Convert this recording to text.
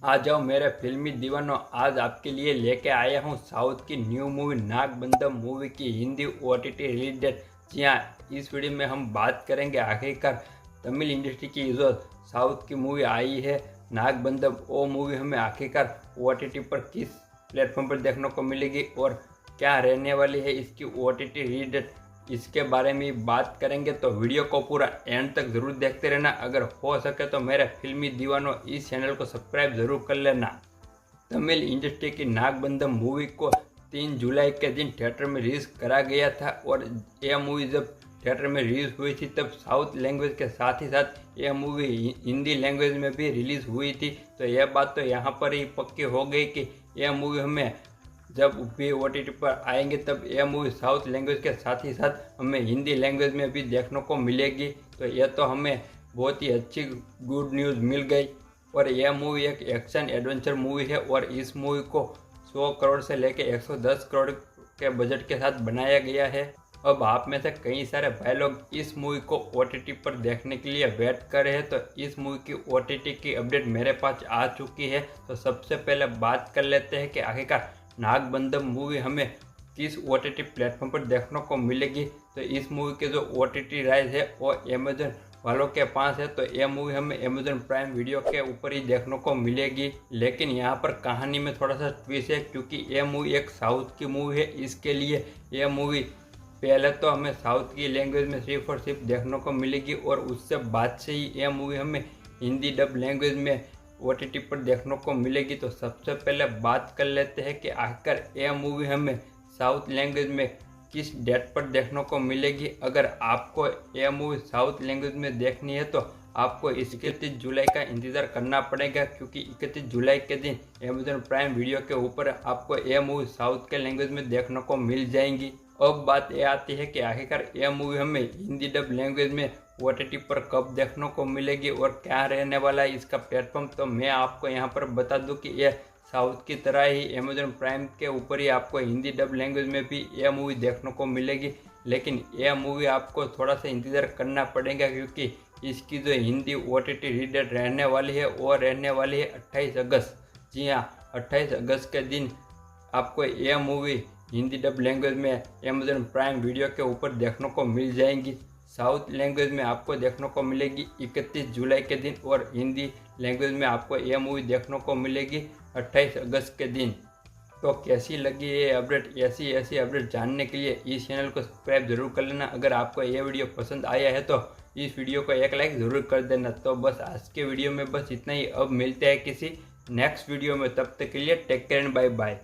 आ जाओ मेरे फिल्मी दीवानों, आज आपके लिए लेके आया हूँ साउथ की न्यू मूवी नागबंधम मूवी की हिंदी OTT रिलीज डेट। जी हाँ, इस वीडियो में हम बात करेंगे आखिरकार तमिल इंडस्ट्री की जो साउथ की मूवी आई है नागबंधम, वो मूवी हमें आखिरकार OTT पर किस प्लेटफॉर्म पर देखने को मिलेगी और क्या रहने वाली है इसकी OTT रिलीज डेट, इसके बारे में बात करेंगे। तो वीडियो को पूरा एंड तक जरूर देखते रहना। अगर हो सके तो मेरे फिल्मी दीवानों इस चैनल को सब्सक्राइब जरूर कर लेना। तमिल इंडस्ट्री की नागबंधम मूवी को 3 जुलाई के दिन थिएटर में रिलीज करा गया था और यह मूवी जब थिएटर में रिलीज हुई थी तब साउथ लैंग्वेज के साथ ही साथ यह मूवी हिंदी लैंग्वेज में भी रिलीज हुई थी। तो यह बात तो यहाँ पर ही पक्की हो गई कि यह मूवी हमें जब भी OTT पर आएंगे तब यह मूवी साउथ लैंग्वेज के साथ ही साथ हमें हिंदी लैंग्वेज में भी देखने को मिलेगी। तो यह तो हमें बहुत ही अच्छी गुड न्यूज़ मिल गई। और यह मूवी एक एक्शन एडवेंचर मूवी है और इस मूवी को 100 करोड़ से लेकर 110 करोड़ के बजट के साथ बनाया गया है। अब आप में से कई सारे भाई लोग इस मूवी को OTT पर देखने के लिए वेट कर रहे हैं। तो इस मूवी की OTT की अपडेट मेरे पास आ चुकी है। तो सबसे पहले बात कर लेते हैं कि आखिरकार नागबंधम मूवी हमें किस OTT प्लेटफॉर्म पर देखने को मिलेगी। तो इस मूवी के जो OTT राइट है वो अमेजन वालों के पास है। तो यह मूवी हमें अमेजन प्राइम वीडियो के ऊपर ही देखने को मिलेगी। लेकिन यहाँ पर कहानी में थोड़ा सा ट्विस्ट है क्योंकि यह मूवी एक साउथ की मूवी है। इसके लिए यह मूवी पहले तो हमें साउथ की लैंग्वेज में सिर्फ और सिर्फ देखने को मिलेगी और उससे बाद से ही यह मूवी हमें हिंदी डब लैंग्वेज में OTT पर देखने को मिलेगी। तो सबसे पहले बात कर लेते हैं कि आखिर यह मूवी हमें साउथ लैंग्वेज में किस डेट पर देखने को मिलेगी। अगर आपको यह मूवी साउथ लैंग्वेज में देखनी है तो आपको 31 जुलाई का इंतज़ार करना पड़ेगा क्योंकि 31 जुलाई के दिन अमेजन प्राइम वीडियो के ऊपर आपको यह मूवी साउथ के लैंग्वेज में देखने को मिल जाएंगी। अब बात यह आती है कि आखिरकार यह मूवी हमें हिंदी डब लैंग्वेज में OTT पर कब देखने को मिलेगी और क्या रहने वाला है इसका प्लेटफॉर्म। तो मैं आपको यहाँ पर बता दूं कि यह साउथ की तरह ही अमेजन प्राइम के ऊपर ही आपको हिंदी डब लैंग्वेज में भी यह मूवी देखने को मिलेगी। लेकिन यह मूवी आपको थोड़ा सा इंतज़ार करना पड़ेगा क्योंकि इसकी जो हिंदी OTT रीडेट रहने वाली है वो रहने वाली है 28 अगस्त। जी हाँ, 28 अगस्त के दिन आपको यह मूवी हिंदी डब लैंग्वेज में अमेजन प्राइम वीडियो के ऊपर देखने को मिल जाएंगी। साउथ लैंग्वेज में आपको देखने को मिलेगी 31 जुलाई के दिन और हिंदी लैंग्वेज में आपको यह मूवी देखने को मिलेगी 28 अगस्त के दिन। तो कैसी लगी ये अपडेट, ऐसी अपडेट जानने के लिए इस चैनल को सब्सक्राइब जरूर कर लेना। अगर आपको यह वीडियो पसंद आया है तो इस वीडियो को एक लाइक ज़रूर कर देना। तो बस आज के वीडियो में बस इतना ही। अब मिलते हैं किसी नेक्स्ट वीडियो में, तब तक के लिए take care and bye bye.